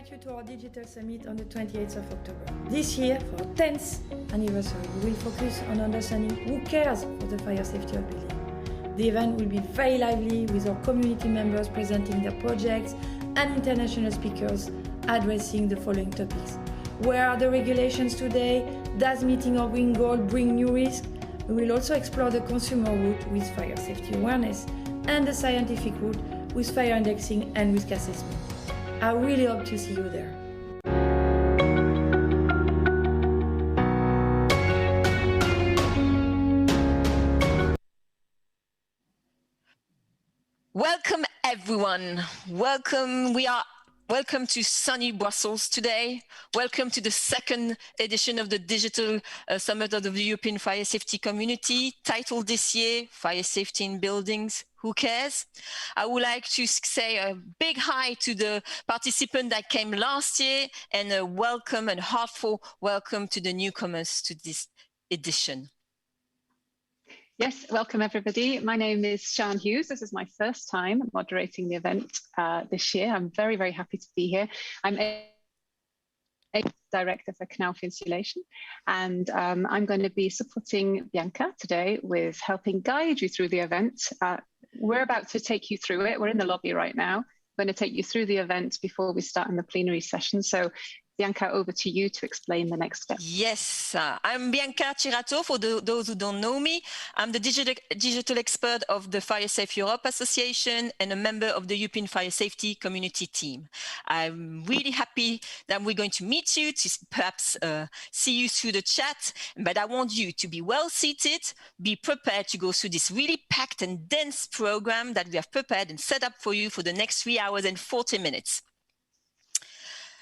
invite you to our Digital Summit on the 28th of October. This year, for our 10th anniversary, we will focus on understanding who cares for the fire safety of buildings. The event will be very lively with our community members presenting their projects and international speakers addressing the following topics. Where are the regulations today? Does meeting our green goal bring new risks? We will also explore the consumer route with fire safety awareness and the scientific route with fire indexing and risk assessment. I really hope to see you there. Welcome everyone. Welcome to sunny Brussels today. Welcome to the second edition of the Digital Summit of the European Fire Safety Community, titled this year, Fire Safety in Buildings, Who Cares? I would like to say a big hi to the participants that came last year and a welcome and heartfelt welcome to the newcomers to this edition. Yes, welcome everybody. My name is Sian Hughes. This is my first time moderating the event this year. I'm very, very happy to be here. I'm a director for Knauf Insulation, and I'm going to be supporting Bianca today with helping guide you through the event. We're about to take you through it. We're in the lobby right now. I'm going to take you through the event before we start in the plenary session. So Bianca, over to you to explain the next step. Yes, I'm Bianca Cirato. For those who don't know me, I'm the digital expert of the Fire Safe Europe Association and a member of the European Fire Safety Community team. I'm really happy that we're going to meet you, to perhaps see you through the chat, but I want you to be well seated, be prepared to go through this really packed and dense program that we have prepared and set up for you for the next 3 hours and 40 minutes.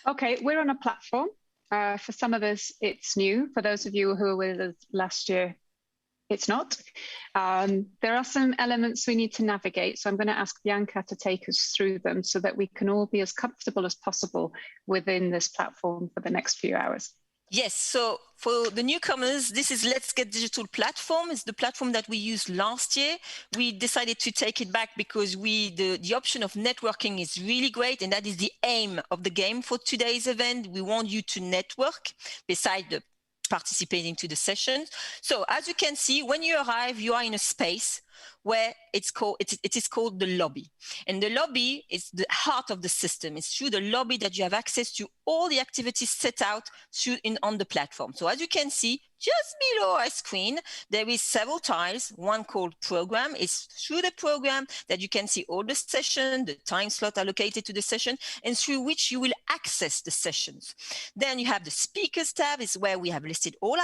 Okay, we're on a platform. For some of us, it's new. For those of you who were with us last year, it's not. There are some elements we need to navigate. So I'm going to ask Bianca to take us through them so that we can all be as comfortable as possible within this platform for the next few hours. Yes, so for the newcomers, this is Let's Get Digital platform. It's the platform that we used last year. We decided to take it back because the option of networking is really great, and that is the aim of the game for today's event. We want you to network beside the participating to the sessions. So as you can see, when you arrive, you are in a space where it is called the lobby. And the lobby is the heart of the system. It's through the lobby that you have access to all the activities set out on the platform. So as you can see, just below our screen, there is several tiles. One called program. It's through the program that you can see all the sessions, the time slot allocated to the session, and through which you will access the sessions. Then you have the speakers tab, is where we have listed all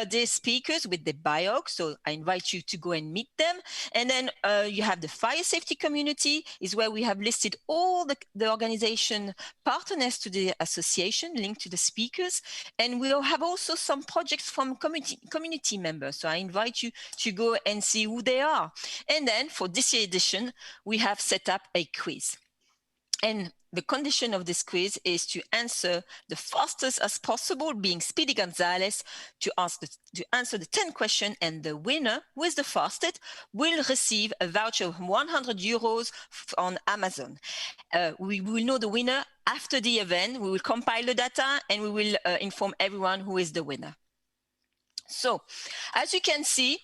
the speakers with the bio. So I invite you to go and meet them. And then you have the fire safety community, is where we have listed all the organization partners to the association linked to the speakers. And we'll have also some projects from community members. So I invite you to go and see who they are. And then for this year edition, we have set up a quiz. And the condition of this quiz is to answer the fastest as possible, being Speedy Gonzalez, to answer the 10 questions, and the winner, who is the fastest, will receive a voucher of 100 euros on Amazon. We will know the winner after the event. We will compile the data and we will inform everyone who is the winner. So, as you can see,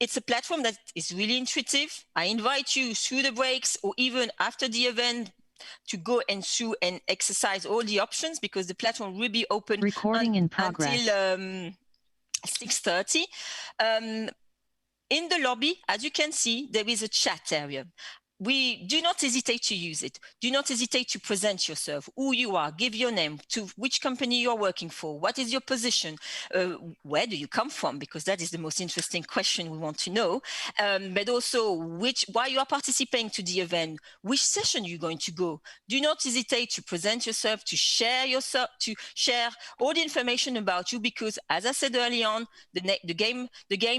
it's a platform that is really intuitive. I invite you through the breaks or even after the event to go and through and exercise all the options, because the platform will be open until 6:30. In the lobby, as you can see, there is a chat area. We do not hesitate to use it. Do not hesitate to present yourself, who you are, give your name, to which company you're working for, what is your position, where do you come from, because that is the most interesting question we want to know, but also why you are participating to the event, which session you're going to go. Do not hesitate to present yourself, to share all the information about you, because as I said early on, the game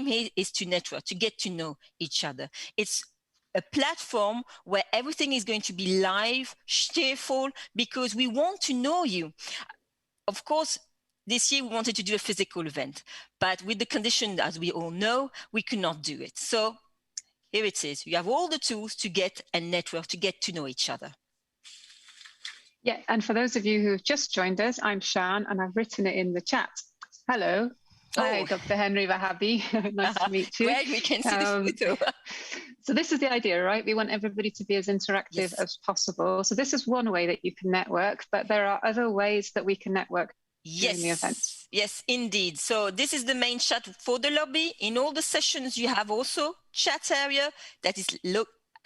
here is to network, to get to know each other. It's a platform where everything is going to be live, cheerful, because we want to know you. Of course, this year we wanted to do a physical event, but with the condition, as we all know, we could not do it. So here it is. You have all the tools to get a network, to get to know each other. Yeah, and for those of you who've just joined us, I'm Shan, and I've written it in the chat. Hello. Hi, Dr. Henry Vahabi. Nice to meet you. Great, we can see the photo. So this is the idea, right? We want everybody to be as interactive as possible. So this is one way that you can network, but there are other ways that we can network during the event. Yes, indeed. So this is the main chat for the lobby. In all the sessions, you have also chat area that is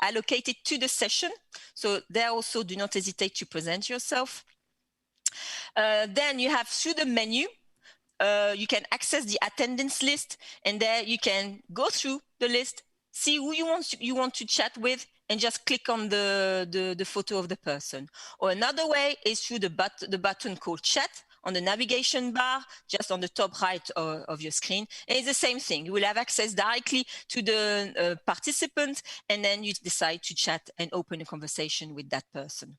allocated to the session. So there also do not hesitate to present yourself. Then you have through the menu, you can access the attendance list, and there you can go through the list, see who you want to chat with, and just click on the photo of the person. Or another way is through the button called chat on the navigation bar, just on the top right of your screen. And it's the same thing. You will have access directly to the participant, and then you decide to chat and open a conversation with that person.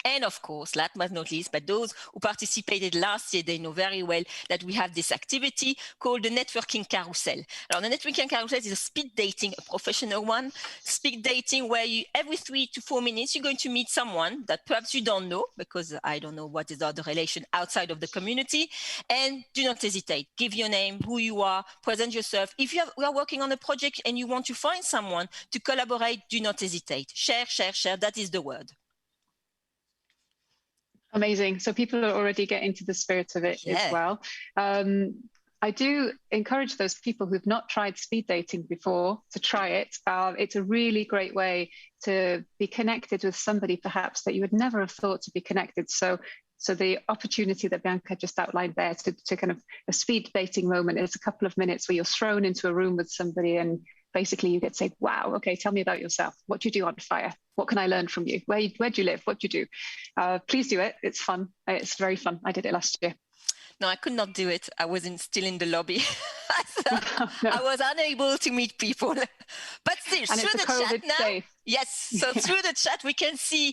And of course, last but not least, but those who participated last year, they know very well that we have this activity called the networking carousel. Now, the networking carousel is a speed dating, a professional one, speed dating where you, every 3 to 4 minutes, you're going to meet someone that perhaps you don't know, because I don't know what is the other relation outside of the community. And do not hesitate. Give your name, who you are, present yourself. If you are working on a project and you want to find someone to collaborate, do not hesitate. Share, share, share. That is the word. Amazing. So people are already getting to the spirit of it as well. I do encourage those people who've not tried speed dating before to try it. It's a really great way to be connected with somebody perhaps that you would never have thought to be connected. So the opportunity that Bianca just outlined there to kind of a speed dating moment is a couple of minutes where you're thrown into a room with somebody and basically you get to say, wow, okay, tell me about yourself. What do you do on fire? What can I learn from you? Where do you live? What do you do? Please do it. It's fun. It's very fun. I did it last year. No, I could not do it. I was still in the lobby. No. I was unable to meet people. But still, and through the chat now, safe. yes. So through the chat, we can say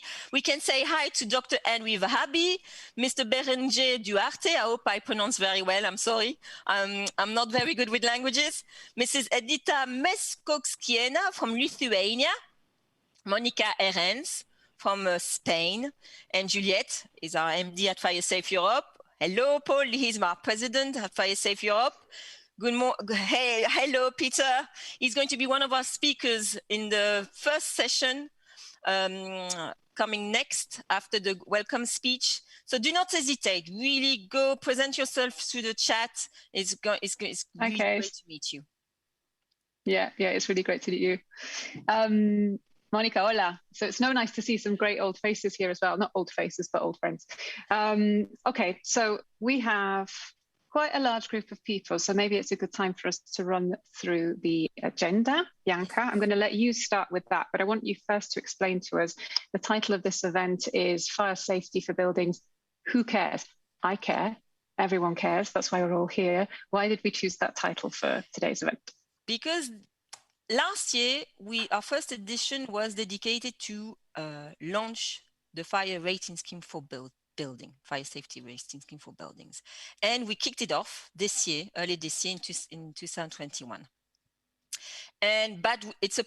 hi to Dr. Henry Vahabi, Mr. Berenger Duarte. I hope I pronounce very well. I'm sorry. I'm not very good with languages. Mrs. Edita Meskowskiena from Lithuania, Monica Erens from Spain, and Juliette is our MD at FireSafe Europe. Hello, Paul. He's my president at FireSafe Europe. Good morning. Hey, hello, Peter. He's going to be one of our speakers in the first session coming next after the welcome speech. So do not hesitate. Really go present yourself through the chat. It's really great to meet you. Yeah, it's really great to meet you. Monica, hola. So it's nice to see some great old faces here as well. Not old faces, but old friends. Okay, so we have quite a large group of people, so maybe it's a good time for us to run through the agenda. Bianca, I'm going to let you start with that, but I want you first to explain to us, the title of this event is Fire Safety for Buildings. Who cares? I care. Everyone cares. That's why we're all here. Why did we choose that title for today's event? Because last year, our first edition was dedicated to launch the fire rating scheme for fire safety rating scheme for buildings. And we kicked it off early this year in 2021. But it's a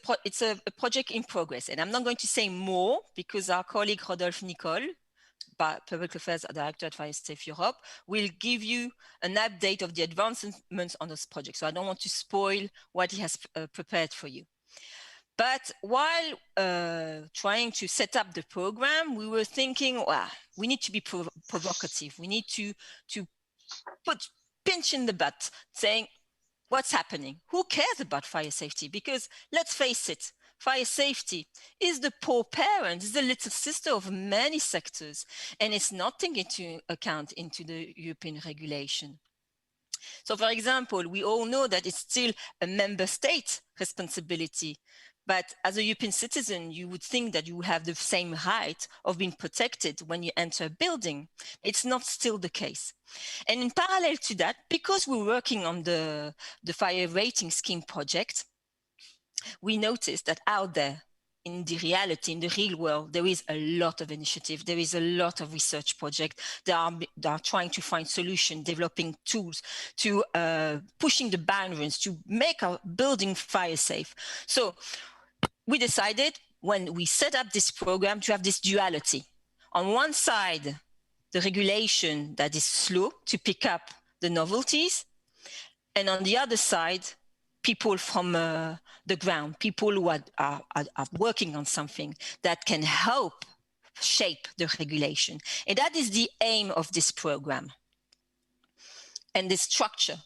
project in progress. And I'm not going to say more because our colleague Rodolphe Nicole, Public Affairs Director at FireSafe Europe, will give you an update of the advancements on this project. So I don't want to spoil what he has prepared for you. But while trying to set up the program, we were thinking, well, we need to be provocative. We need to pinch in the butt, saying, what's happening? Who cares about fire safety? Because let's face it, fire safety is the poor parent, is the little sister of many sectors, and it's not taken into account into the European regulation. So, for example, we all know that it's still a member state responsibility. But as a European citizen, you would think that you have the same right of being protected when you enter a building. It's not still the case. And in parallel to that, because we're working on the fire rating scheme project, we noticed that out there, in the reality, in the real world, there is a lot of initiative. There is a lot of research projects that are trying to find solutions, developing tools to pushing the boundaries to make our building fire safe. So we decided when we set up this program to have this duality. on one side, the regulation that is slow to pick up the novelties, and on the other side, people from the ground, people who are working on something that can help shape the regulation. And that is the aim of this program and this structure.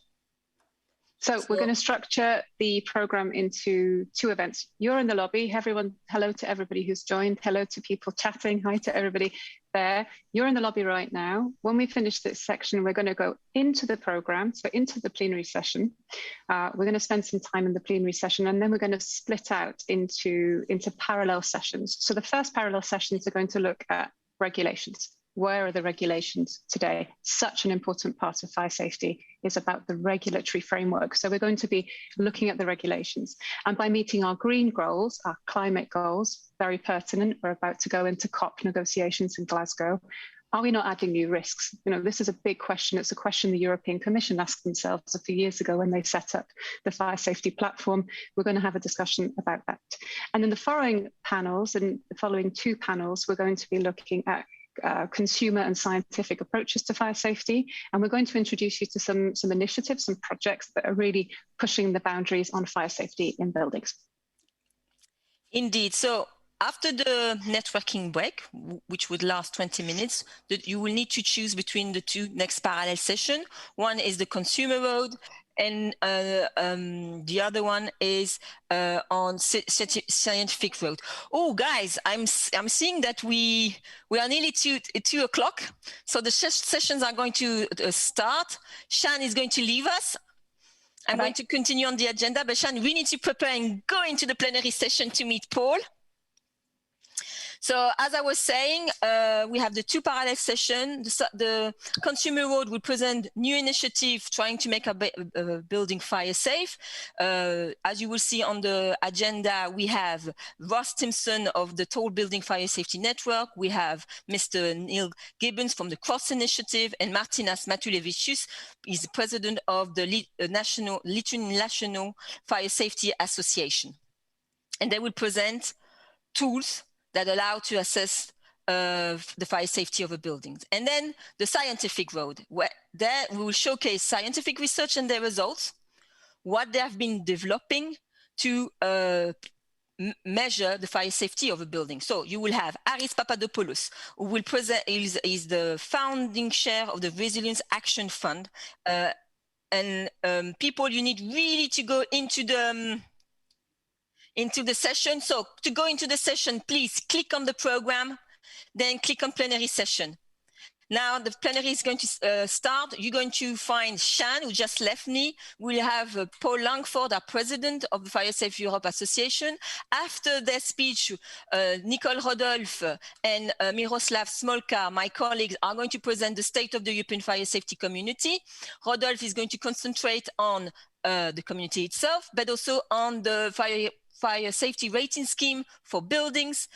So we're going to structure the program into 2 events. You're in the lobby. Everyone, hello to everybody who's joined. Hello to people chatting. Hi to everybody there. You're in the lobby right now. When we finish this section, we're going to go into the program, so into the plenary session. We're going to spend some time in the plenary session, and then we're going to split out into parallel sessions. So the first parallel sessions are going to look at regulations. Where are the regulations today? Such an important part of fire safety is about the regulatory framework. So we're going to be looking at the regulations. And by meeting our green goals, our climate goals, very pertinent, we're about to go into COP negotiations in Glasgow. Are we not adding new risks? You know, this is a big question. It's a question the European Commission asked themselves a few years ago when they set up the fire safety platform. We're going to have a discussion about that. And in the following panels, and the following 2 panels, we're going to be looking at consumer and scientific approaches to fire safety. And we're going to introduce you to some initiatives, some projects that are really pushing the boundaries on fire safety in buildings. Indeed. So after the networking break, which would last 20 minutes, you will need to choose between the 2 next parallel sessions. One is the consumer road, and the other one is on scientific road. Oh, guys, I'm seeing that we are nearly 2 o'clock. So the sessions are going to start. Shan is going to leave us. I'm going to continue on the agenda, but Shan, we need to prepare and go into the plenary session to meet Paul. So as I was saying, we have the 2 parallel sessions. The consumer road will present new initiative trying to make a building fire safe. As you will see on the agenda, we have Ross Timpson of the Tall Building Fire Safety Network. We have Mr. Neil Gibbons from the Cross Initiative, and Martinas Matulevicius is the president of the Lithuanian National Fire Safety Association. And they will present tools that allow to assess the fire safety of a building. And then the scientific road, where there we will showcase scientific research and their results, what they have been developing to measure the fire safety of a building. So you will have Aris Papadopoulos, who will present, is the founding chair of the Resilience Action Fund. And people, you need really to go into the session. So to go into the session, please click on the program, then click on plenary session. Now the plenary is going to start. You're going to find Shan, who just left me. We'll have Paul Langford, our president of the Fire Safe Europe Association. After their speech, Nicole Rodolphe and Miroslav Smolka, my colleagues, are going to present the state of the European fire safety community. Rodolphe is going to concentrate on the community itself, but also on the fire safety rating scheme for buildings.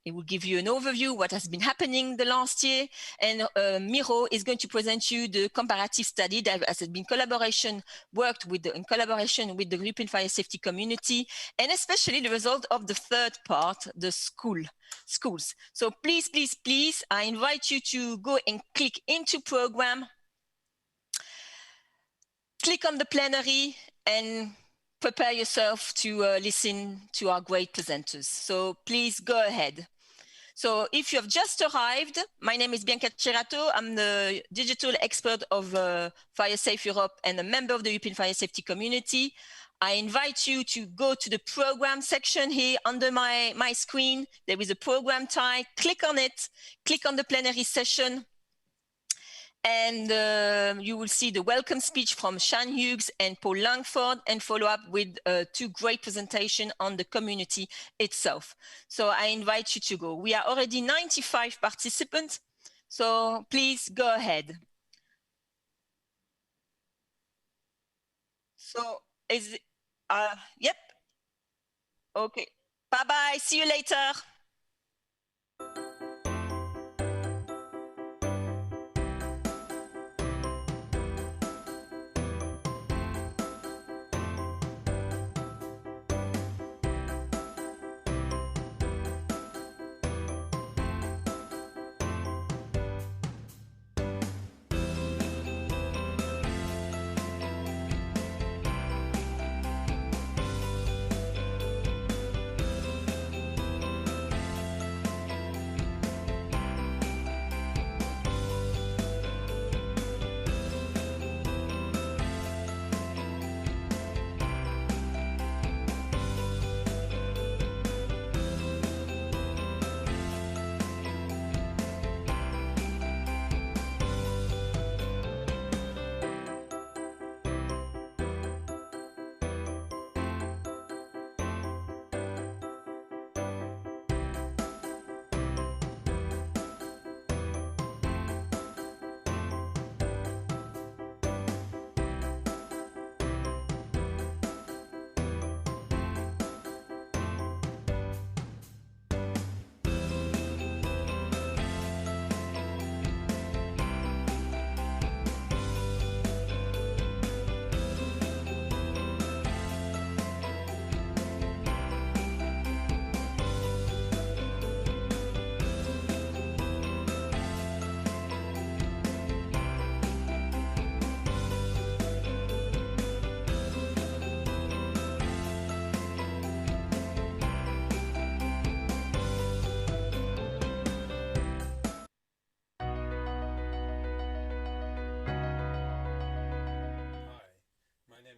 It will give you an overview what has been happening the last year. And Miro is going to present you the comparative study that has been in collaboration with the European fire safety community, and especially the result of the 3rd part, the schools. So please, please, please, I invite you to go and click into program, click on the plenary, and prepare yourself to listen to our great presenters. So please go ahead. So if you have just arrived, my name is Bianca Cerato. I'm the digital expert of Fire Safe Europe and a member of the European Fire Safety Community. I invite you to go to the program section here under my screen. There is a program tile. Click on it. Click on the plenary session. And you will see the welcome speech from Shan Hughes and Paul Langford, and follow up with 2 great presentations on the community itself. So I invite you to go. We are already 95 participants, so please go ahead. So yep. Okay, bye-bye, see you later.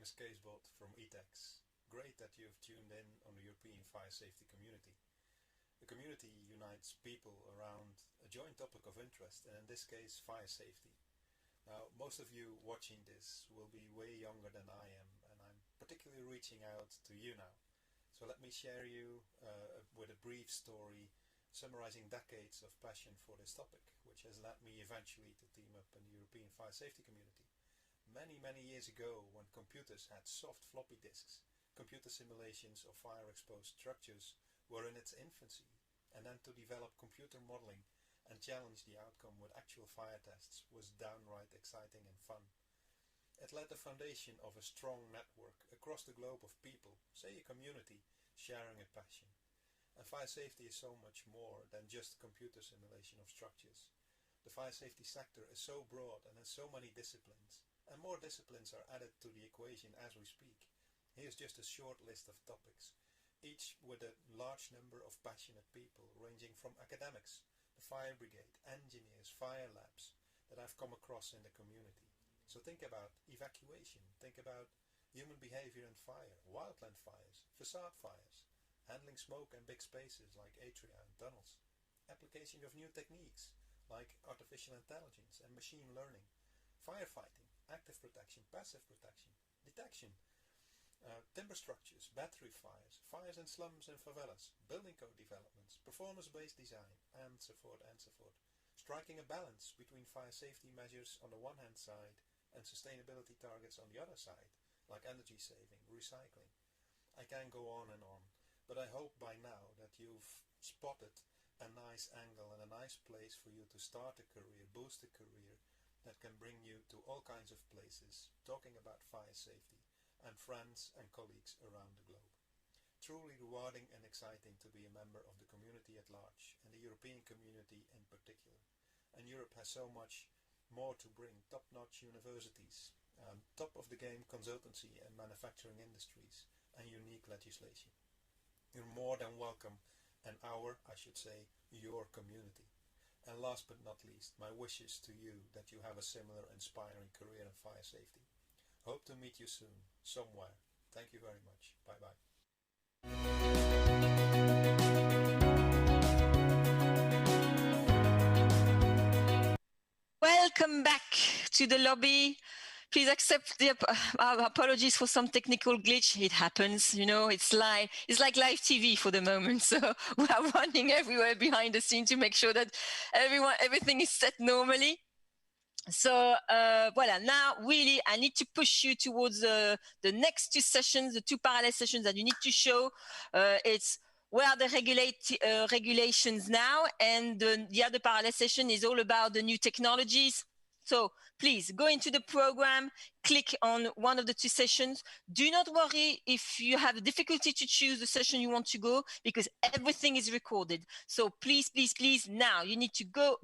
is Kees Bot from ETEX. Great that you have tuned in on the European fire safety community. The community unites people around a joint topic of interest, and in this case, fire safety. Now, most of you watching this will be way younger than I am, and I'm particularly reaching out to you now. So let me share you with a brief story summarizing decades of passion for this topic, which has led me eventually to team up in the European fire safety community. Many years ago, when computers had soft floppy disks, computer simulations of fire-exposed structures were in its infancy, and then to develop computer modeling and challenge the outcome with actual fire tests was downright exciting and fun. It laid the foundation of a strong network across the globe of people, say a community, sharing a passion. And fire safety is so much more than just computer simulation of structures. The fire safety sector is so broad and has so many disciplines, and more disciplines are added to the equation as we speak. Here's just a short list of topics, each with a large number of passionate people ranging from academics, the fire brigade, engineers, fire labs that I've come across in the community. So think about evacuation, think about human behavior and fire, wildland fires, facade fires, handling smoke in big spaces like atria and tunnels, application of new techniques like artificial intelligence and machine learning, firefighting, active protection, passive protection, detection, timber structures, battery fires, fires in slums and favelas, building code developments, performance-based design, and so forth and so forth. Striking a balance between fire safety measures on the one hand side and sustainability targets on the other side, like energy saving, recycling. I can go on and on, but I hope by now that you've spotted a nice angle and a nice place for you to start a career, boost a career that can bring you to all kinds of places, talking about fire safety, and friends and colleagues around the globe. Truly rewarding and exciting to be a member of the community at large, and the European community in particular. And Europe has so much more to bring: top-notch universities, top-of-the-game consultancy and manufacturing industries, and unique legislation. You're more than welcome, and your community. And last but not least, my wishes to you that you have a similar inspiring career in fire safety. Hope to meet you soon, somewhere. Thank you very much. Bye-bye. Welcome back to the lobby. Please accept the apologies for some technical glitch. It happens, you know, it's like live TV for the moment. So we are running everywhere behind the scene to make sure that everything is set normally. So voila, now really I need to push you towards the next two sessions, the two parallel sessions that you need to show. It's where are the regulations now, and the other parallel session is all about the new technologies. So please go into the program, click on one of the two sessions. Do not worry if you have difficulty to choose the session you want to go, because everything is recorded. So please, please, please, now you need to go,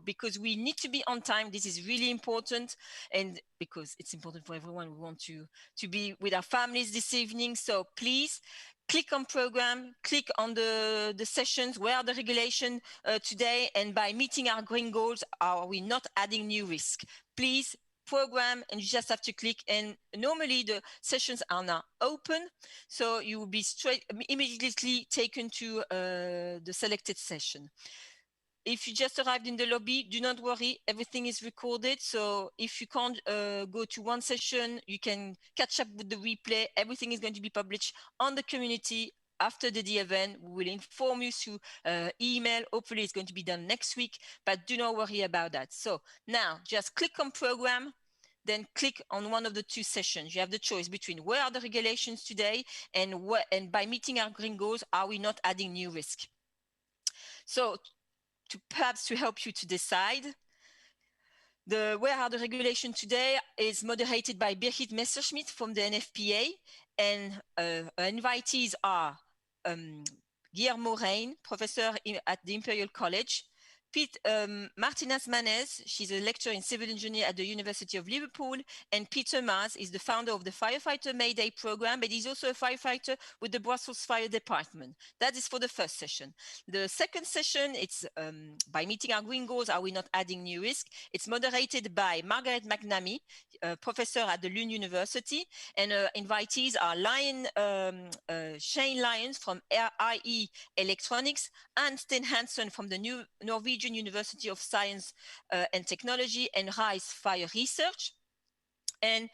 because we need to be on time. This is really important, and because it's important for everyone. We want to be with our families this evening. So please, click on program, click on the sessions, where are the regulations today, and by meeting our green goals, are we not adding new risk? Please program, and you just have to click, and normally the sessions are now open, so you will be immediately taken to the selected session. If you just arrived in the lobby, do not worry, everything is recorded. So if you can't go to one session, you can catch up with the replay. Everything is going to be published on the community after the event. We will inform you through email. Hopefully it's going to be done next week, but do not worry about that. So now just click on program, then click on one of the two sessions. You have the choice between where are the regulations today, and by meeting our green goals, are we not adding new risk? So perhaps to help you to decide, where are the regulations today is moderated by Birgit Messerschmidt from the NFPA, and invitees are Guillermo Rein, professor at the Imperial College, Martinez Manez, she's a lecturer in civil engineering at the University of Liverpool, and Peter Maas is the founder of the Firefighter Mayday program, but he's also a firefighter with the Brussels Fire Department. That is for the first session. The second session, it's by meeting our green goals, are we not adding new risk? It's moderated by Margaret McNamee, professor at the Lund University, and invitees are Shane Lyons from IE Electronics, and Sten Hansen from the Norwegian University of Science and Technology, and RISE Fire Research. And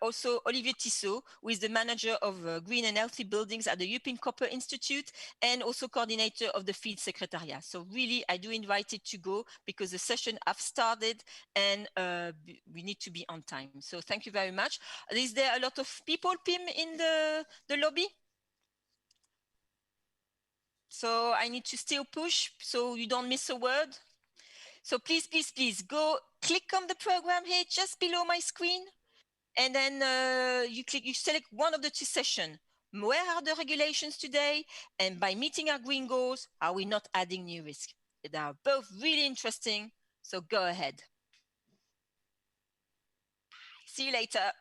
also Olivier Tissot, who is the manager of Green and Healthy Buildings at the European Copper Institute, and also coordinator of the Field Secretariat. So really, I do invite you to go because the session have started and we need to be on time. So thank you very much. Is there a lot of people, Pim, in the lobby? So I need to still push so you don't miss a word. So please, please, please go click on the program here just below my screen. And then you select one of the two sessions. Where are the regulations today? And by meeting our green goals, are we not adding new risk? They are both really interesting. So go ahead. See you later.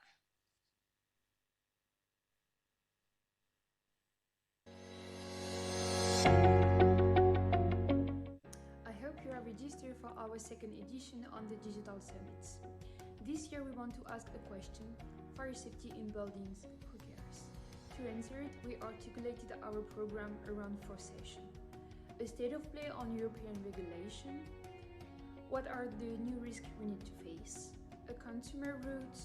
I hope you are registered for our second edition on the Digital Summits. This year we want to ask a question: fire safety in buildings, who cares? To answer it, we articulated our program around 4 sessions. A state of play on European regulation. What are the new risks we need to face? A consumer route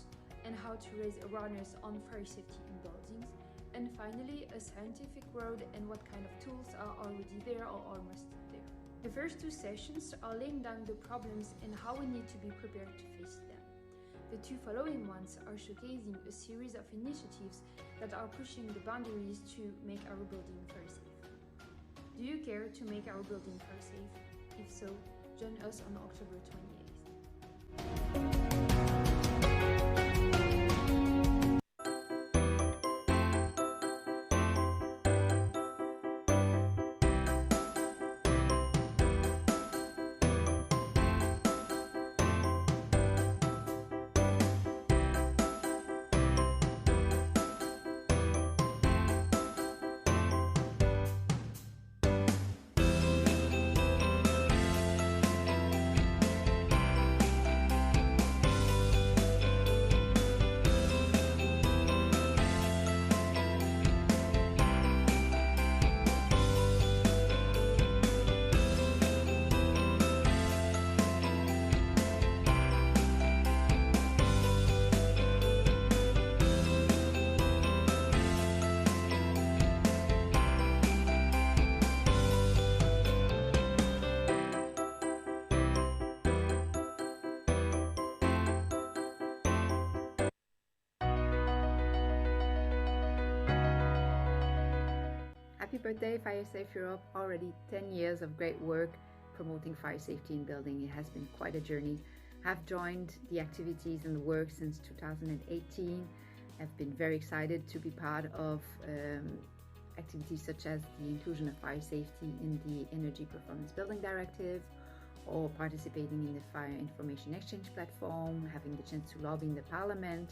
and how to raise awareness on fire safety in buildings. And finally, a scientific road and what kind of tools are already there or almost there. The first 2 sessions are laying down the problems and how we need to be prepared to face them. The 2 following ones are showcasing a series of initiatives that are pushing the boundaries to make our building fire safe. Do you care to make our building fire safe? If so, join us on October 28th. Happy birthday, Fire Safe Europe. Already 10 years of great work promoting fire safety in building. It has been quite a journey. I've joined the activities and the work since 2018. I've been very excited to be part of activities such as the inclusion of fire safety in the Energy Performance Building Directive, or participating in the Fire Information Exchange platform, having the chance to lobby in the Parliament.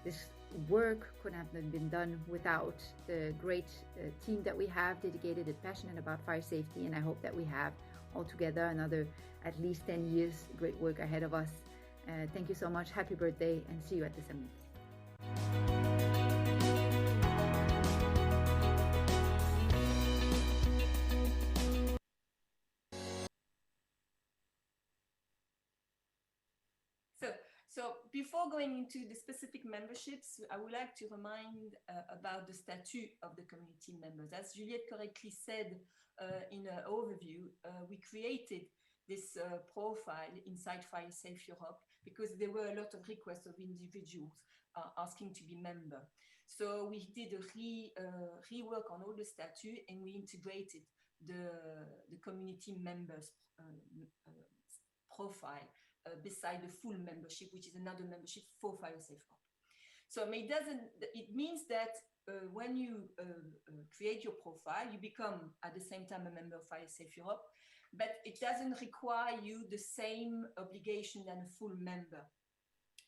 This work couldn't have been done without the great team that we have, dedicated and passionate about fire safety, and I hope that we have altogether another at least 10 years great work ahead of us. Thank you so much, happy birthday, and see you at the summit. So before going into the specific memberships, I would like to remind about the statute of the community members. As Juliette correctly said in her overview, we created this profile inside Fire Safe Europe because there were a lot of requests of individuals asking to be member. So we did a rework on all the statute, and we integrated the community members profile beside the full membership, which is another membership for Fire Safe Europe. So it means that when you create your profile, you become at the same time a member of Fire Safe Europe, but it doesn't require you the same obligation than a full member.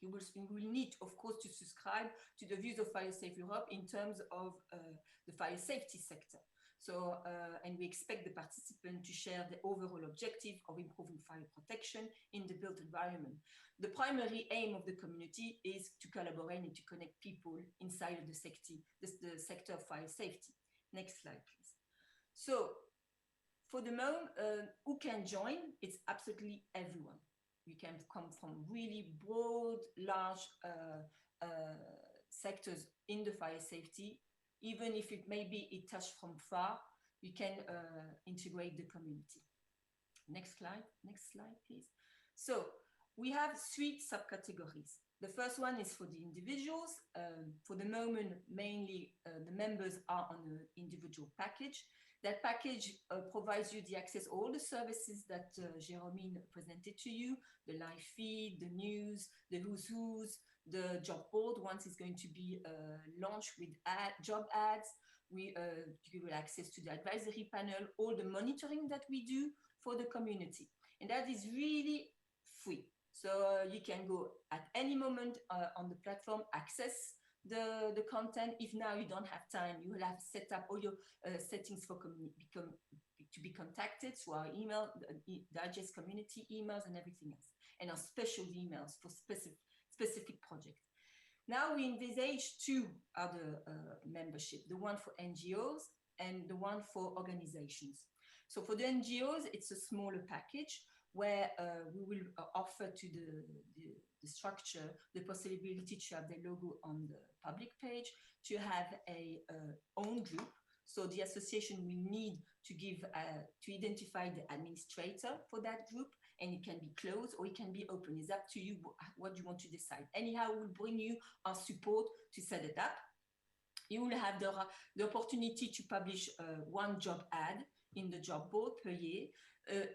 You will need, of course, to subscribe to the views of FireSafe Europe in terms of the fire safety sector. So, and we expect the participants to share the overall objective of improving fire protection in the built environment. The primary aim of the community is to collaborate and to connect people inside of the sector of fire safety. Next slide, please. So, for the moment, who can join? It's absolutely everyone. You can come from really broad, large sectors in the fire safety. Even if it maybe it touched from far, you can integrate the community. Next slide, please. So we have 3 subcategories. The first one is for the individuals. For the moment, mainly the members are on an individual package. That package provides you the access to all the services that Jérôme presented to you, the live feed, the news, the who's who's, the job board once it's going to be launched with job ads. You will access to the advisory panel, all the monitoring that we do for the community. And that is really free. So you can go at any moment on the platform, access the content. If now you don't have time, you will have set up all your settings for to be contacted through our email, digest community emails and everything else, and our special emails for specific projects. Now we envisage 2 other membership, the one for NGOs and the one for organizations. So for the NGOs, it's a smaller package where we will offer to the structure the possibility to have the logo on the public page, to have a own group. So the association will need to give to identify the administrator for that group, and it can be closed or it can be open. It's up to you what you want to decide. Anyhow, we'll bring you our support to set it up. You will have the opportunity to publish 1 job ad in the job board per year.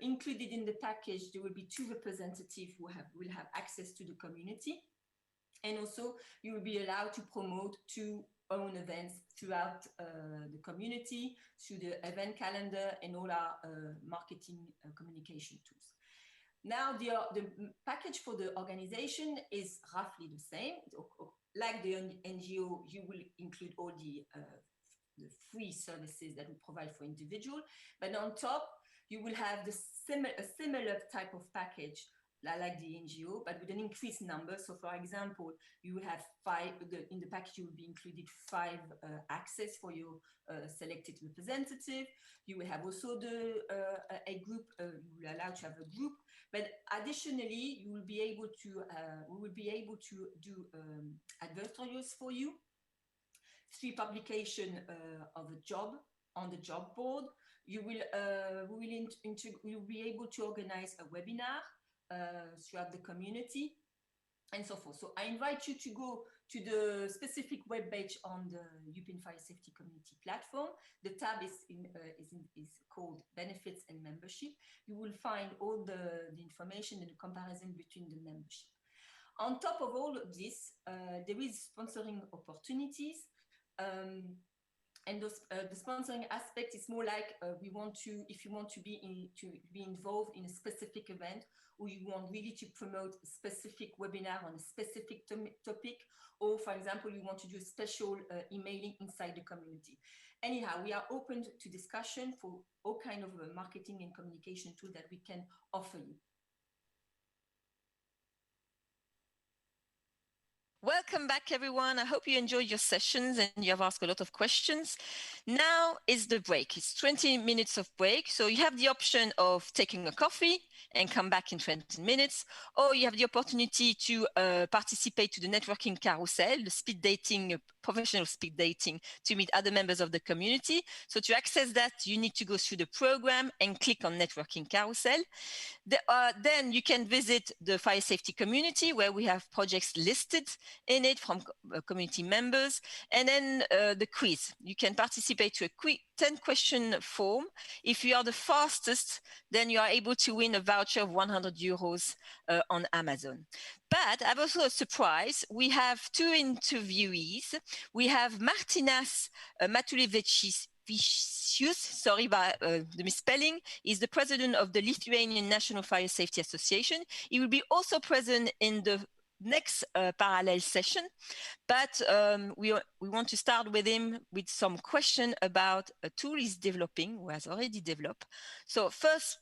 Included in the package, there will be 2 representatives who will have access to the community. And also, you will be allowed to promote 2 own events throughout the community, through the event calendar and all our marketing communication tools. Now, the package for the organization is roughly the same. Like the NGO, you will include all the free services that we provide for individual, but on top, you will have a similar type of package like the NGO, but with an increased number. So for example, you will have 5, in the package you will be included 5 access for your selected representative. You will have also a group, you will allow to have a group, but additionally, you will be able to, we will be able to do advertorials for you, 3 publication of a job on the job board. You will, we will be able to organize a webinar throughout the community and so forth. So I invite you to go to the specific web page on the European Fire Safety Community platform. The tab is called Benefits and Membership. You will find all the information and the comparison between the membership. On top of all of this, there is sponsoring opportunities. And those, the sponsoring aspect is more like we want to, if you want to be involved in a specific event, or you want really to promote a specific webinar on a specific topic, or for example, you want to do a special emailing inside the community. Anyhow, we are open to discussion for all kind of marketing and communication tool that we can offer you. Welcome back, everyone. I hope you enjoyed your sessions and you have asked a lot of questions. Now is the break. It's 20 minutes of break. So you have the option of taking a coffee and come back in 20 minutes, or you have the opportunity to participate to the networking carousel, the speed dating, professional speed dating, to meet other members of the community. So to access that, you need to go through the program and click on networking carousel. Then you can visit the fire safety community, where we have projects listed in it from community members, and then the quiz. You can participate to a quick 10-question form. If you are the fastest, then you are able to win a voucher of 100 euros on Amazon. But I have also a surprise. We have 2 interviewees. We have Martinas Matulevicis Aleksandras, sorry about the misspelling, is the president of the Lithuanian National Fire Safety Association. He will be also present in the next parallel session, but we want to start with him with some question about a tool he's developing, who has already developed. So first,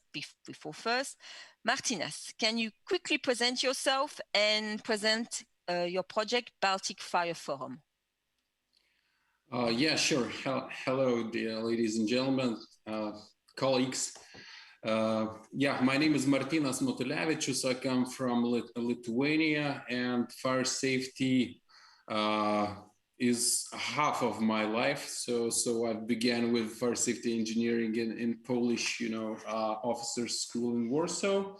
Martinas, can you quickly present yourself and present your project Baltic Fire Forum? Yeah, sure. Hello, dear ladies and gentlemen, colleagues. Yeah, my name is Martynas Matulevičius. I come from Lithuania, and fire safety is half of my life. So I began with fire safety engineering in Polish, officers' school in Warsaw.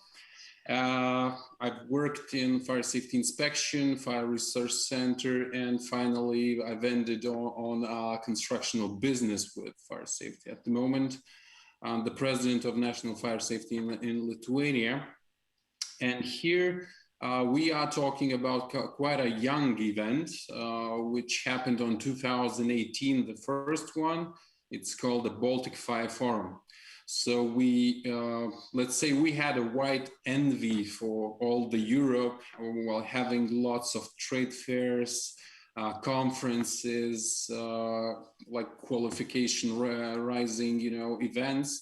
I've worked in fire safety inspection, fire research center, and finally I've ended on constructional business with fire safety. At the moment, I'm the president of National Fire Safety in Lithuania. And here we are talking about quite a young event, which happened on 2018, the first one. It's called the Baltic Fire Forum. So we, let's say we had a wide envy for all the Europe while having lots of trade fairs, conferences, like qualification rising, events,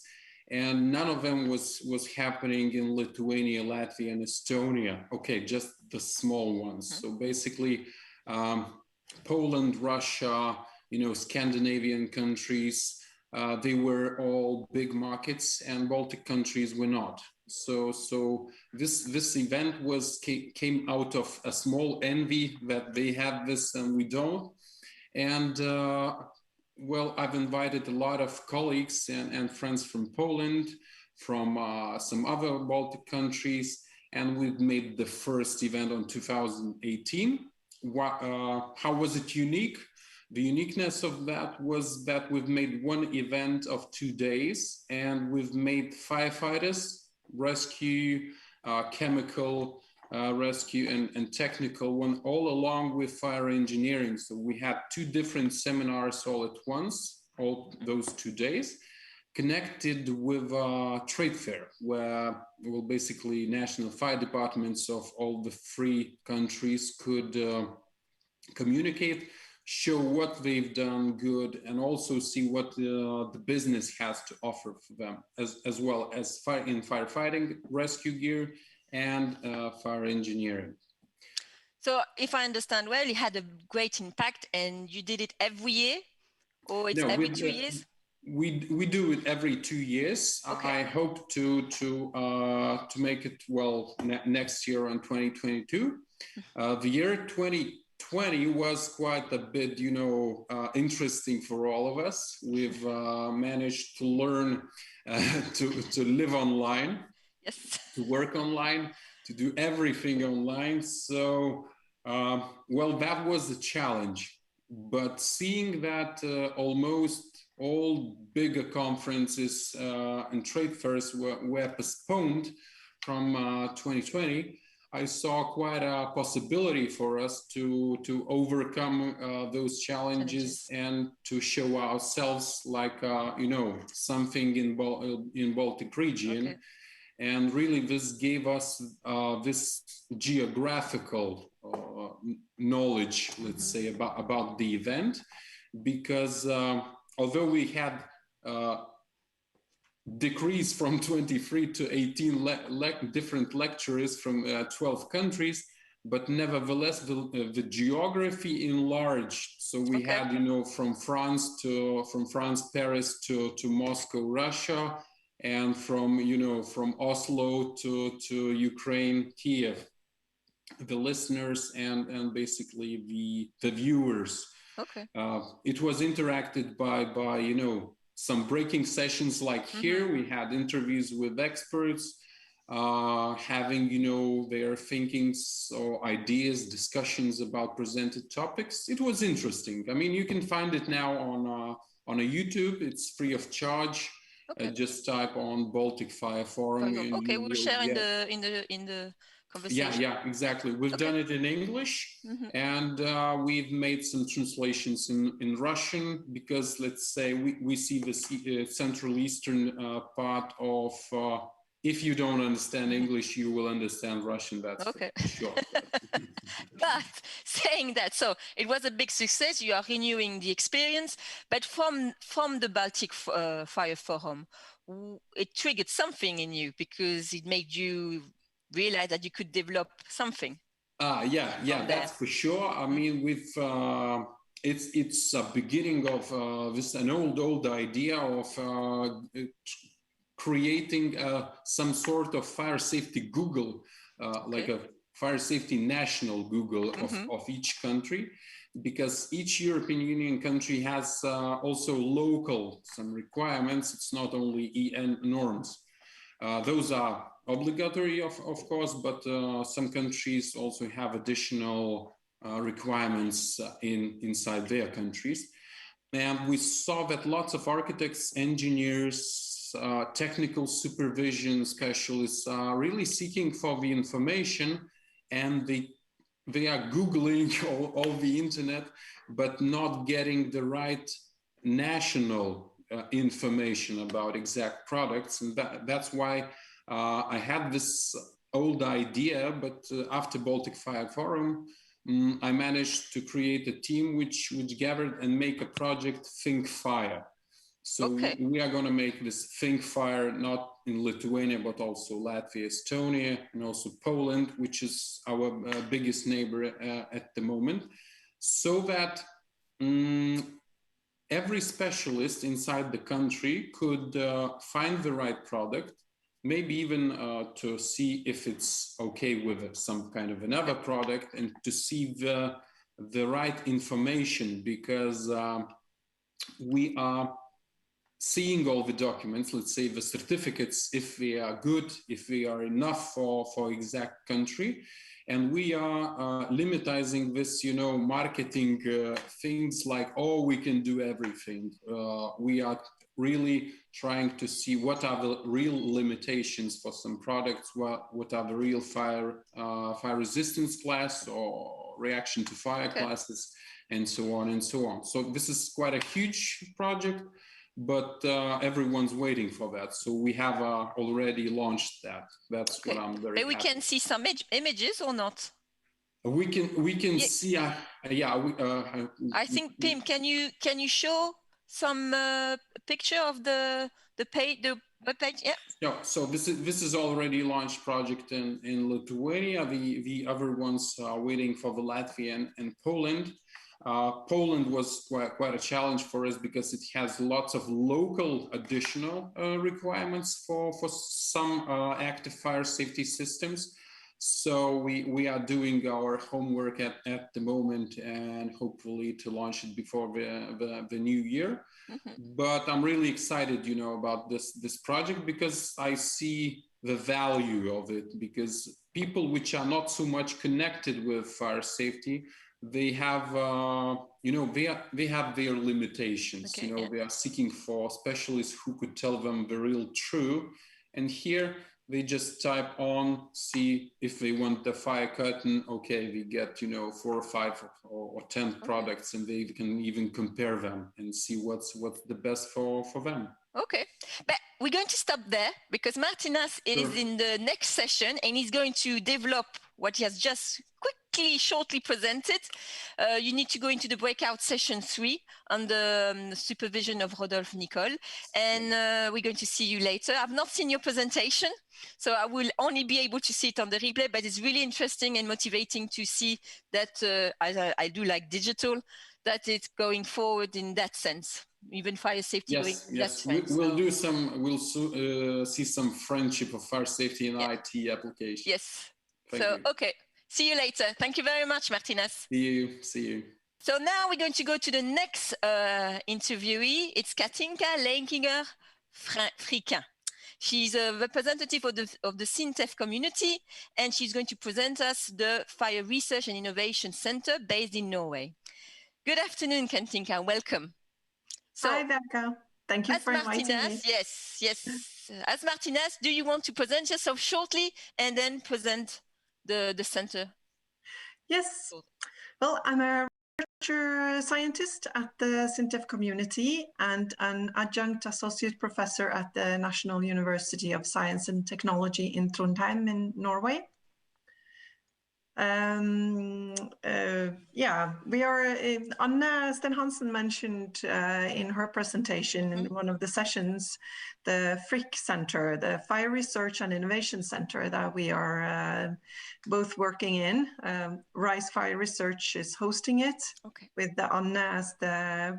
and none of them was happening in Lithuania, Latvia, and Estonia. Okay, just the small ones. So basically, Poland, Russia, Scandinavian countries, they were all big markets, and Baltic countries were not. So this event came out of a small envy that they have this and we don't. And well, I've invited a lot of colleagues and friends from Poland, from some other Baltic countries, and we've made the first event on 2018. How was it unique? The uniqueness of that was that we've made one event of 2 days, and we've made firefighters, rescue, chemical rescue, and technical one, all along with fire engineering. So we had 2 different seminars all at once, all those 2 days, connected with a trade fair, where basically national fire departments of all the 3 countries could communicate, show what they've done good, and also see what the business has to offer for them, as well as in firefighting, rescue gear, and fire engineering. So if I understand well, it had a great impact, and you did it every year, or it's every 2 years? We do it every 2 years. Okay. I hope to make it next year on 2022. The year 2020 was quite a bit, interesting for all of us. We've managed to learn to live online, yes, to work online, to do everything online. So, that was a challenge. But seeing that almost all bigger conferences and trade fairs were postponed from 2020, I saw quite a possibility for us to overcome those challenges and to show ourselves like something in Baltic region. Okay. And really this gave us this geographical knowledge, let's say, about the event, because although we had decrease from 23 to 18 different lecturers from 12 countries, but nevertheless the geography enlarged. So we had, from France, Paris to Moscow, Russia, and from Oslo to Ukraine, Kiev, the listeners and basically the viewers. Okay. It was interacted by some breaking sessions like here. We had interviews with experts, having, their thinkings or ideas, discussions about presented topics. It was interesting. I mean, you can find it now on a YouTube. It's free of charge. Okay. Just type on Baltic Fire Forum. Okay, we'll share in the conversation? Yeah, exactly. We've done it in English, and we've made some translations in Russian, because let's say we see the Central Eastern part of, if you don't understand English, you will understand Russian, that's okay. for sure. But saying that, so it was a big success. You are renewing the experience, but from the Baltic Fire Forum, it triggered something in you, because it made you realize that you could develop something. Yeah, that's for sure. I mean, it's a beginning of this an old idea of creating some sort of fire safety Google, like a fire safety national Google of each country, because each European Union country has also local some requirements. It's not only EN norms. Those are obligatory, of course, but some countries also have additional requirements inside their countries. And we saw that lots of architects, engineers, technical supervision specialists are really seeking for the information, and they are Googling all the internet, but not getting the right national information about exact products. And that's why I had this old idea, but after Baltic Fire Forum, I managed to create a team which gathered and make a project, Think Fire. So we are going to make this Think Fire not in Lithuania, but also Latvia, Estonia, and also Poland, which is our biggest neighbor at the moment, so that every specialist inside the country could find the right product, maybe even to see if it's okay with some kind of another product, and to see the right information, because we are seeing all the documents, let's say the certificates, if they are good, if they are enough for exact country. And we are limitizing this, marketing things like, oh, we can do everything. We are really trying to see what are the real limitations for some products, what are the real fire resistance class or reaction to fire classes, and so on and so on. So this is quite a huge project, but everyone's waiting for that. So we have already launched that. That's what I'm very happy. We can see some images or not? We can see. I think, Pim, can you show some picture of the page, the web page? Yeah. No, so this is already launched project in Lithuania. The other ones are waiting for the Latvia and Poland. Poland was quite a challenge for us, because it has lots of local additional requirements for some active fire safety systems. So we are doing our homework at the moment, and hopefully to launch it before the new year. But I'm really excited, about this project, because I see the value of it, because people which are not so much connected with fire safety, they have they have their limitations. They are seeking for specialists who could tell them the real truth. And here they just type on, see if they want the fire curtain. Okay, we get 4 or 5 or 10 products, and they can even compare them and see what's the best for them. Okay, but we're going to stop there, because Martinas is in the next session, and he's going to develop what he has just shortly presented. You need to go into the breakout session 3 under the supervision of Rodolphe Nicole, and we're going to see you later. I've not seen your presentation, so I will only be able to see it on the replay, but it's really interesting and motivating to see that, as I do like digital, that it's going forward in that sense. Even fire safety. Yes. We'll see some friendship of fire safety and IT applications. Yes. Okay. See you later. Thank you very much, Martinas. See you. So now we're going to go to the next interviewee. It's Katinka Lenkinger-Friquin. She's a representative of the SINTEF community, and she's going to present us the Fire Research and Innovation Center based in Norway. Good afternoon, Katinka. Welcome. Hi, Becca. Thank you for inviting me. Yes. As Martinas, do you want to present yourself shortly and then present the center? Yes. Well, I'm a researcher scientist at the SINTEF community and an adjunct associate professor at the National University of Science and Technology in Trondheim in Norway. Yeah, we are, Anne Sten-Hansen mentioned in her presentation in one of the sessions, the FRIC Center, the Fire Research and Innovation Center that we are both working in. RISE Fire Research is hosting it with Anne as the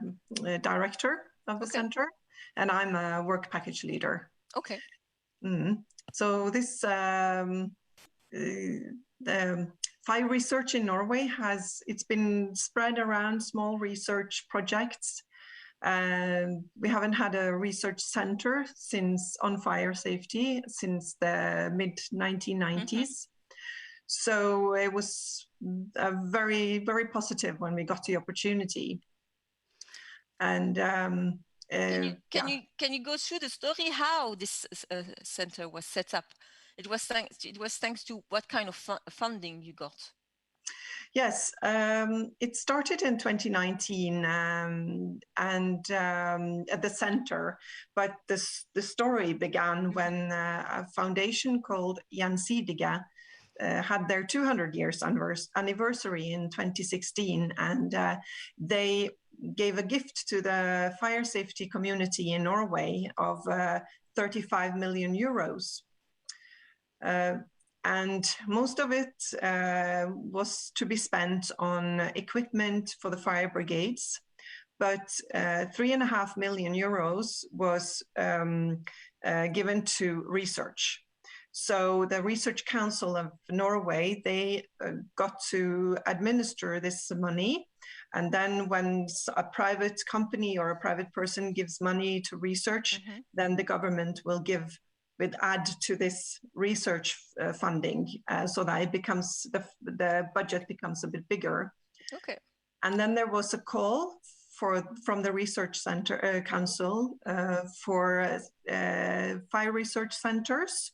director of the center, and I'm a work package leader. Okay. So this, the fire research in Norway it's been spread around small research projects. We haven't had a research center on fire safety since the mid-1990s. So it was very, very positive when we got the opportunity. And can you go through the story how this center was set up? It was thanks to what kind of funding you got? Yes, it started in 2019 and at the center, but the story began when a foundation called Gjensidige had their 200 years anniversary in 2016, and they gave a gift to the fire safety community in Norway of 35 million euros. And most of it was to be spent on equipment for the fire brigades, but 3.5 million euros was given to research. So the Research Council of Norway, they got to administer this money. And then when a private company or a private person gives money to research, then the government will add to this research funding so that it becomes, the budget becomes a bit bigger. Okay. And then there was a call from the Research Center Council for fire research centers.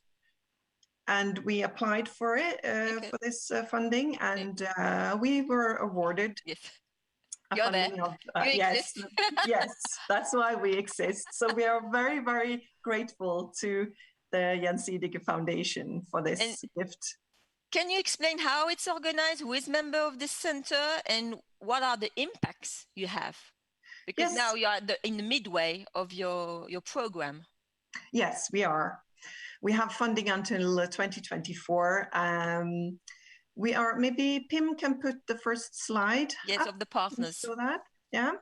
And we applied for it, for this funding, and we were awarded a funding of, yes, yes, that's why we exist. So we are very, very grateful to the Gjensidige Foundation for this gift. Can you explain how it's organized, who is member of this center, and what are the impacts you have? Because now you are in the midway of your program. Yes, we are. We have funding until 2024. We are, maybe Pim can put the first slide. Yes, of the partners. So that, yeah.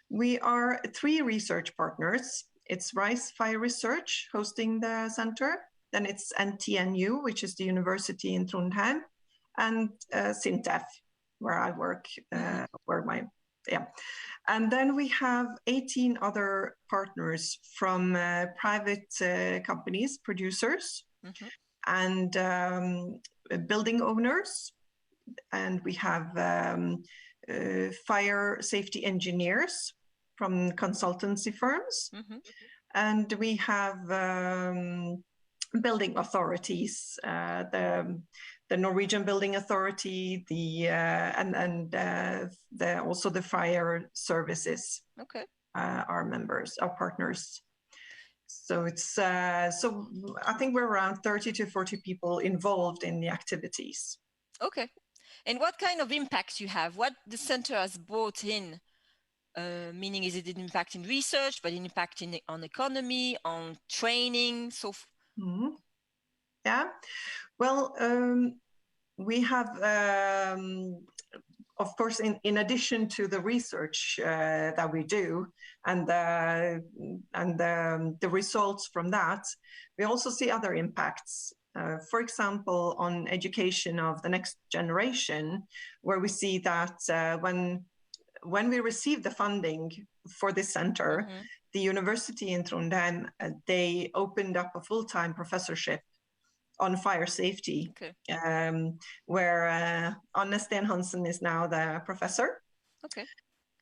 We are 3 research partners. It's RISE Fire Research hosting the center. Then it's NTNU, which is the university in Trondheim, and SINTEF, where I work, And then we have 18 other partners from private companies, producers, and building owners. And we have fire safety engineers from consultancy firms. And we have building authorities, the Norwegian Building Authority, also the fire services. Okay, are members, are partners. So it's so I think we're around 30 to 40 people involved in the activities. Okay, and what kind of impacts you have? What the center has brought in? Meaning, is it an impact in research, but an impact on economy, on training? So. Yeah, well, we have, of course, in addition to the research that we do and the results from that, we also see other impacts. For example, on education of the next generation, where we see that when we received the funding for this center, the university in Trondheim, they opened up a full-time professorship on fire safety, where Anne Sten-Hansen is now the professor. Okay.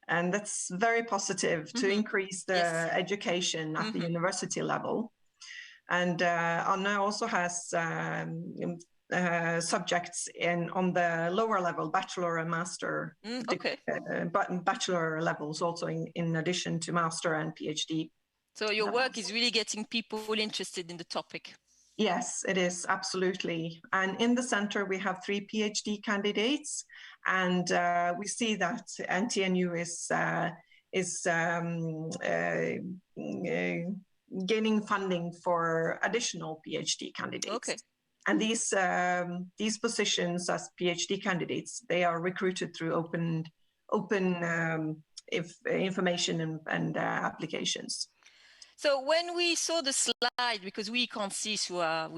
And that's very positive to increase the education at the university level. And Anne also has subjects on the lower level, bachelor and master, okay. Bachelor levels also in addition to master and PhD. So your work is really getting people interested in the topic. Yes, it is, absolutely. And in the center, we have 3 PhD candidates, and we see that NTNU is gaining funding for additional PhD candidates. Okay. And these positions as PhD candidates, they are recruited through open information and applications. So when we saw the slide, because we can't see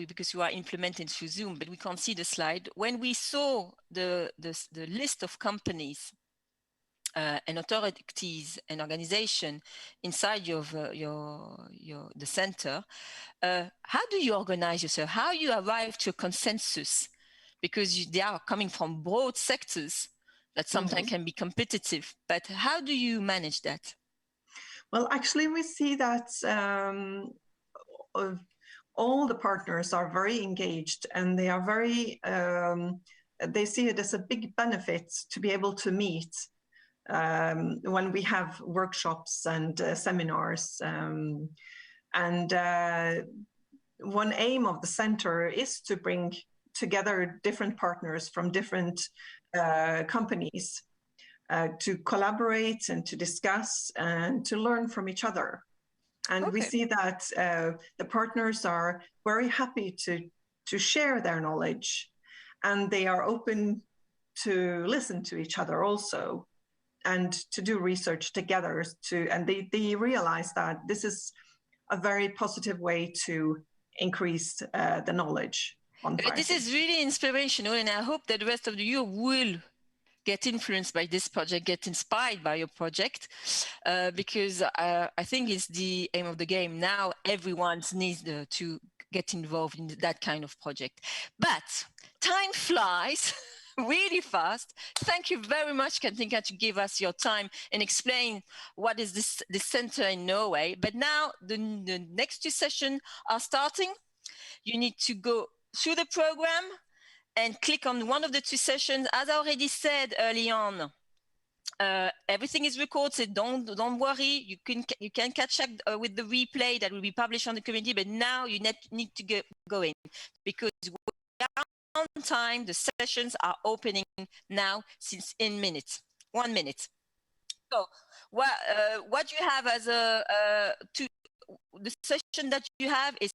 because you are implementing through Zoom, but we can't see the slide. When we saw the list of companies and authorities and organization inside the center, how do you organize yourself? How you arrive to a consensus? Because they are coming from broad sectors that sometimes can be competitive, but how do you manage that? Well, actually, we see that all the partners are very engaged, and they are very, they see it as a big benefit to be able to meet when we have workshops and seminars. And one aim of the center is to bring together different partners from different companies to collaborate and to discuss and to learn from each other. And we see that the partners are very happy to share their knowledge, and they are open to listen to each other also, and to do research together. And they realize that this is a very positive way to increase the knowledge on fire This safety. is really inspirational, and I hope that the rest of the year will get influenced by this project, get inspired by your project, because I think it's the aim of the game. Now everyone needs to get involved in that kind of project. But time flies really fast. Thank you very much, Katinka, to give us your time and explain what is this center in Norway. But now the next 2 sessions are starting. You need to go through the program and click on one of the 2 sessions. As I already said early on, everything is recorded. Don't worry. You can catch up with the replay that will be published on the community. But now you need to get going, because on time the sessions are opening now since 1 minute. So what you have as the session that you have is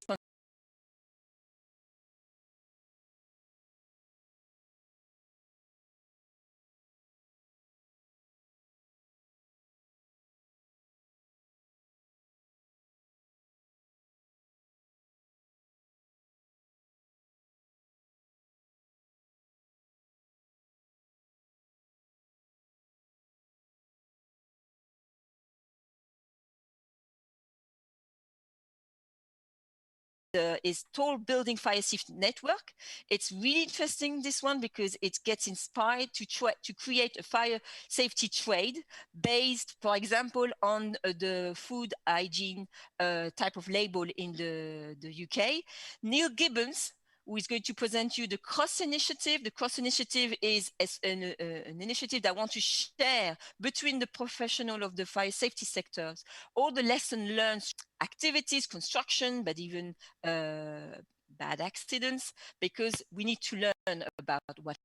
is Tall Building Fire Safety Network. It's really interesting, this one, because it gets inspired to create a fire safety trade based, for example, on the food hygiene type of label in the UK. Neil Gibbons, who is going to present you the CROSS initiative. The CROSS initiative is an initiative that wants to share between the professional of the fire safety sectors all the lessons learned, activities, construction, but even bad accidents, because we need to learn about what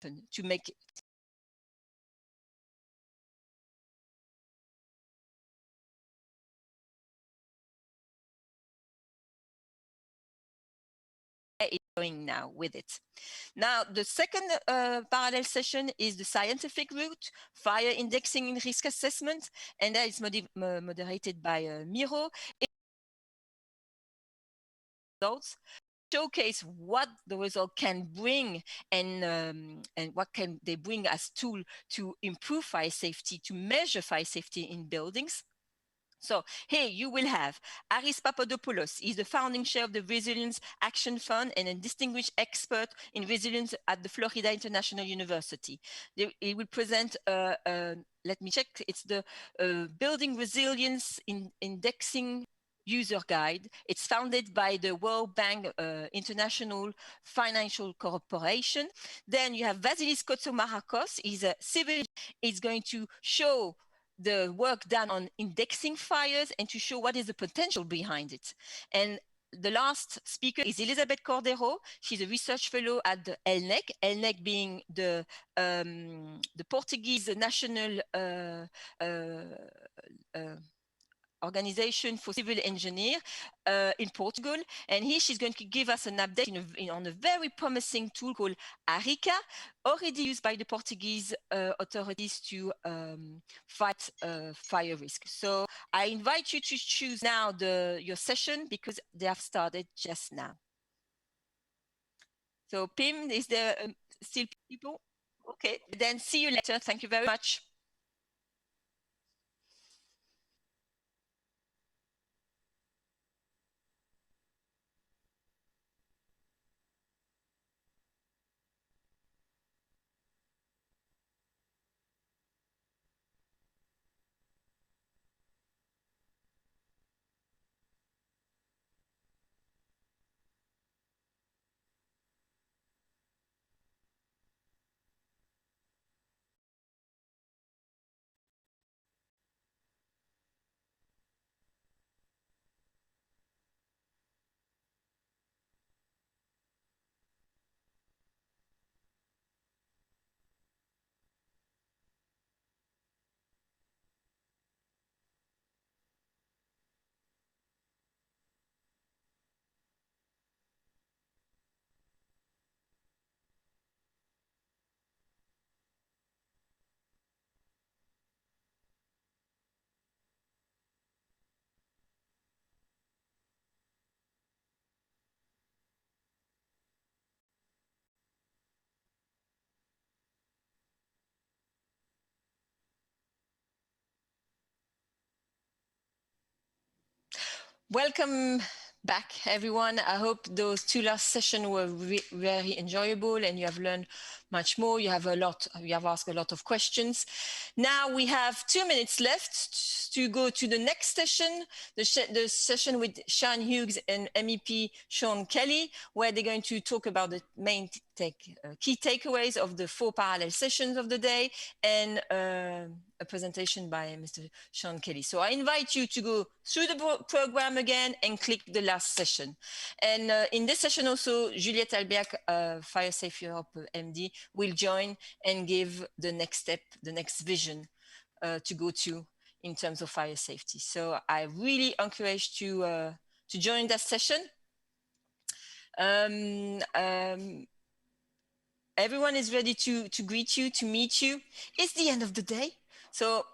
happened to make it going now with it. Now, the second parallel session is the scientific route, fire indexing and risk assessment, and that is moderated by Miro. Results showcase what the result can bring, and what can they bring as tool to improve fire safety, to measure fire safety in buildings. So here you will have Aris Papadopoulos. He's the founding chair of the Resilience Action Fund and a distinguished expert in resilience at the Florida International University. He will present, let me check, it's the Building Resilience Indexing user guide. It's founded by the World Bank International Financial Corporation. Then you have Vasilis Kotsomarakos. He's a civil. He's going to show the work done on indexing fires and to show what is the potential behind it. And the last speaker is Elizabeth Cordero. She's a research fellow at the ELNEC, ELNEC being the Portuguese national organization for civil engineer in Portugal. And here she's going to give us an update on a very promising tool called Arica, already used by the Portuguese authorities to fight fire risk. So I invite you to choose now your session because they have started just now. So Pim, is there still people? Okay, then see you later. Thank you very much. Welcome back, everyone. I hope those two last sessions were very enjoyable and you have learned much more. You have asked a lot of questions. Now we have 2 minutes left to go to the next session, the session with Sian Hughes and MEP Sean Kelly, where they're going to talk about the main key takeaways of the 4 parallel sessions of the day and a presentation by Mr. Sean Kelly. So I invite you to go through the program again and click the last session. And in this session also, Juliette Albiac, Fire Safe Europe MD, will join and give the next step, the next vision to go to in terms of fire safety. So I really encourage to join that session. Everyone is ready to greet you, to meet you. It's the end of the day. So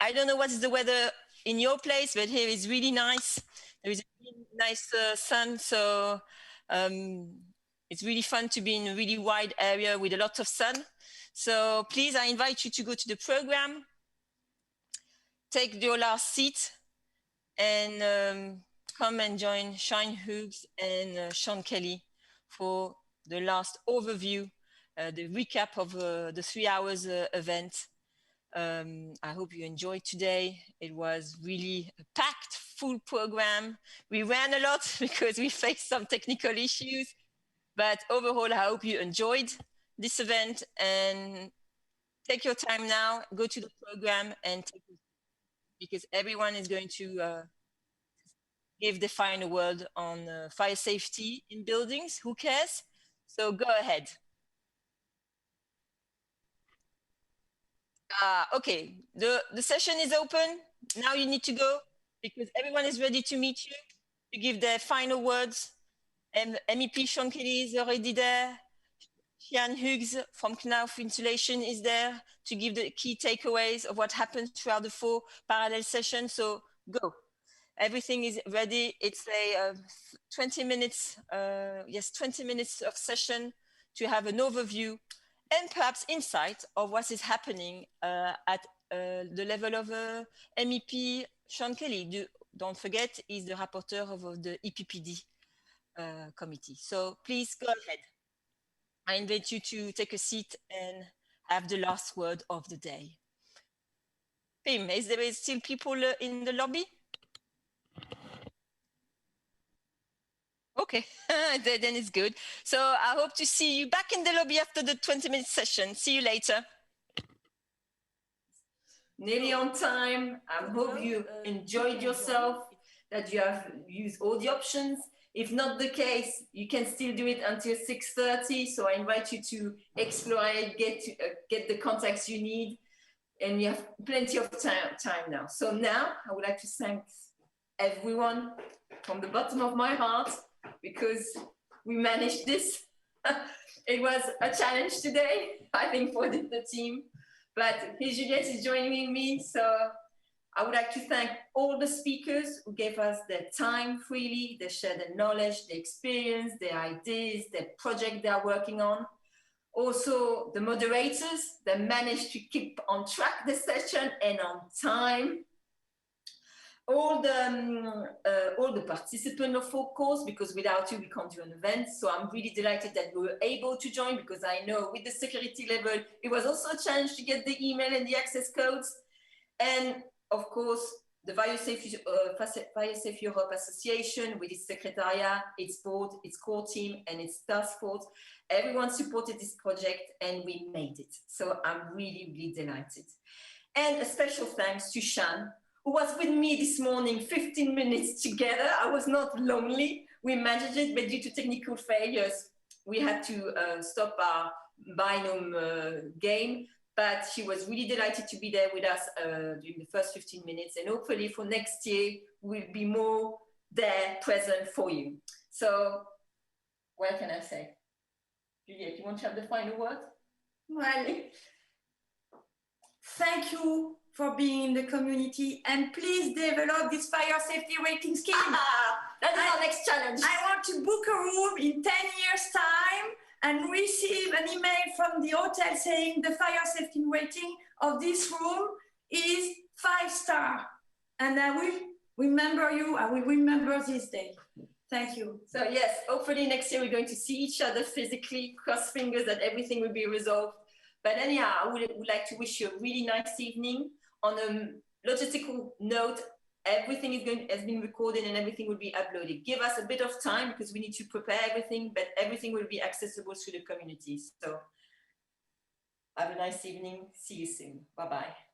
I don't know what is the weather in your place, but here is really nice. There is a really nice sun. So it's really fun to be in a really wide area with a lot of sun. So please, I invite you to go to the program, take your last seat and come and join Sian Hughes and Sean Kelly for the last overview, the recap of the 3 hours event. I hope you enjoyed today. It was really a packed, full program. We ran a lot because we faced some technical issues, but overall, I hope you enjoyed this event and take your time now, go to the program and take it, because everyone is going to give the final word on fire safety in buildings. Who cares? So go ahead. Okay, the session is open. Now you need to go because everyone is ready to meet you, to give their final words. And MEP Sean Kelly is already there. Sian Hughes from Knauf Insulation is there to give the key takeaways of what happened throughout the 4 parallel sessions. So go. Everything is ready. It's a 20 minutes, 20 minutes of session to have an overview and perhaps insight of what is happening at the level of MEP Sean Kelly. Don't forget, he's the rapporteur of the EPPD committee. So please go ahead. I invite you to take a seat and have the last word of the day. Pim, is there still people in the lobby? Okay, then it's good. So I hope to see you back in the lobby after the 20-minute session. See you later. Nearly on time. I hope you enjoyed yourself, that you have used all the options. If not the case, you can still do it until 6:30. So I invite you to explore it, get the contacts you need, and you have plenty of time now. So now I would like to thank everyone from the bottom of my heart, because we managed this. It was a challenge today, I think, for the team. But here Juliette is joining me, so I would like to thank all the speakers who gave us their time freely. They shared their knowledge, their experience, their ideas, their project they are working on. Also, the moderators that managed to keep on track the session and on time. All the participants, of course, because without you, we can't do an event. So I'm really delighted that we were able to join, because I know with the security level, it was also a challenge to get the email and the access codes. And of course, the Biosafe Europe Association with its secretariat, its board, its core team, and its task force. Everyone supported this project and we made it. So I'm really, really delighted. And a special thanks to Shan, who was with me this morning, 15 minutes together. I was not lonely. We managed it, but due to technical failures, we had to stop our binomial game. But she was really delighted to be there with us during the first 15 minutes. And hopefully for next year, we'll be more there present for you. So what can I say? Juliette, you want to have the final word? Well, thank you for being in the community, and please develop this fire safety rating scheme. That is our next challenge. I want to book a room in 10 years' time and receive an email from the hotel saying the fire safety rating of this room is 5-star. And I will remember you, I will remember this day. Thank you. So yes, hopefully next year we're going to see each other physically, cross fingers that everything will be resolved. But anyhow, I would like to wish you a really nice evening. On a logistical note, everything has been recorded and everything will be uploaded. Give us a bit of time because we need to prepare everything, but everything will be accessible through the community. So have a nice evening. See you soon. Bye-bye.